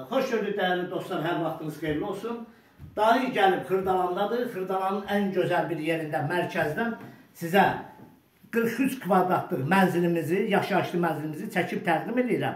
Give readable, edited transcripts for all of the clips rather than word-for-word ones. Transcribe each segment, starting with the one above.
Xoş gördük dəyərli dostlar, hər vaxtınız xeyirli olsun. Dahi gəlib Xırdalandadır. Xırdalanın ən gözəl bir yerində, mərkəzdən sizə 43 kvadratlıq mənzilimizi, yaşayışlı mənzilimizi çəkib təqdim edirəm.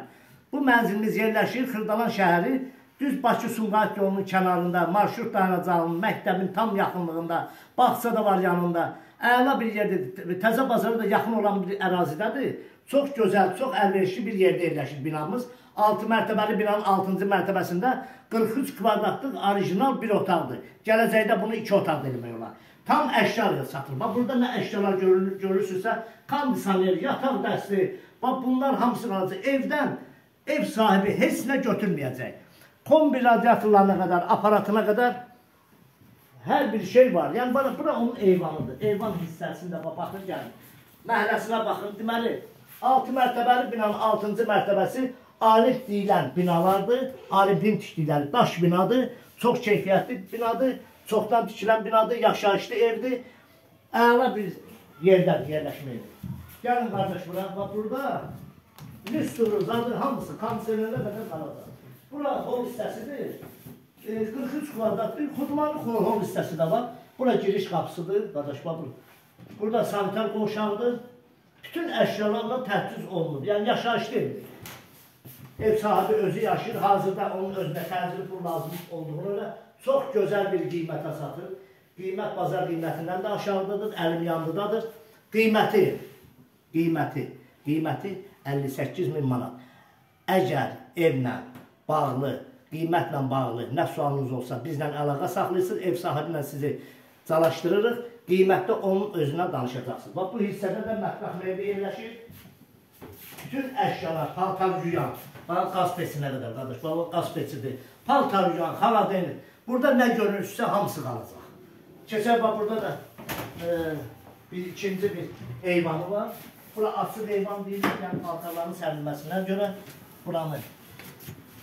Bu mənzilimiz yerləşir Xırdalan şəhəri, düz Bakı-Sumqayıt yolunun kənarında, marşrut dayanacağının, məktəbin tam yaxınlığında, bağça da var yanında. Əla bir yerdir, Təzə bazara da yaxın olan bir ərazidədir. Çox gözəl, çox əlverişli bir yerdə yerləşir binamız. 6 mərtəbəli binanın 6-cı mərtəbəsində 43 kvadratlıq orijinal bir otaqdır. Gələcəkdə bunu 2 otaq eləmək olar. Tam əşya satılır. Bax, burada nə əşyalar görürsünüzsə, kondisioner, yataq dəsti, bax, bunlar hamısını alacaq. Evdən ev sahibi heç nə götürməyəcək. Kombi radiatorlarına qədər, aparatına qədər hər bir şey var. Yəni, bura onun eyvanıdır. Eyvan hissəsində, baxın, gəlin. Məhəlləsinə baxın. Deməli, 6 mərtəbəli binanın 6-cı mərtəbəsi Alif deyilən binalardır. Alifin tikdikləri daş binadır. Çox keyfiyyətli binadır. Çoxdan tikilən binadır. Yaşayışlı evdir. Əla bir yerdən yerləşməkdir. Gəlin qardaş bura. Bax, burada lüsturu, zadır, hamısı kondisionerlə qədər qalacaq. Bura hol hissəsidir. 43 kvadratlı xudmanlı hol hissəsi də var. Bura giriş qapısıdır. Qardaş, bax, burada sanitar qovşağıdır. Bütün əşyalarla təchiz olunur. Yəni, yaşayışlı evdir. Ev sahibi özü yaşayır. Hazırda onun özünə təcili pul lazım olduğunu ilə çox gözəl bir qiymətə satır. Qiymət bazar qiymətindən də aşağıdadır, əlim yandıdadır. Qiyməti 58.000 manat. Əgər evlə bağlı, qiymətlə bağlı nə sualınız olsa bizlə əlaqə saxlayırsınız, ev sahibi ilə sizi calaşdırırıq. Qiymətdə onun özünə danışacaqsınız. Bax, bu hissədə də mətbəx meyvə yerləşir. Bütün əşyalar, paltar yuyan, qaz peçinə qədər, qardaş, qaz peçidir, paltar yuyan, xaladenir. Burada nə görürsə, hamısı qalacaq. Keçər, bax, burada da ikinci bir eyvanı var. Bura açıq eyvan deyilir, yəni paltarların sərilməsindən görə buranı.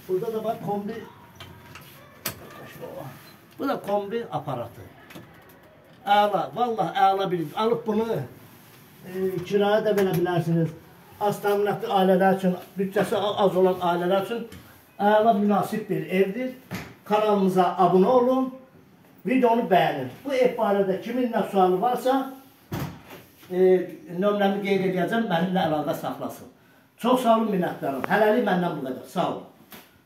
Burada da bax, kombi, bu da kombi aparatı. Əla, vallahi əla bir, alıb bunu kiraya da verə bilərsiniz. Az təminatlı ailələr üçün, bütçəsi az olan ailələr üçün əla münasib bir evdir. Kanalımıza abunə olun, videonu bəyənin. Bu ev barədə kimin nə sualı varsa, nömrəmi qeyd edəcəm, mənimlə əlaqə saxlasın. Çox sağ olun, minnətdarım. Hələlik məndən bu qədər. Sağ olun.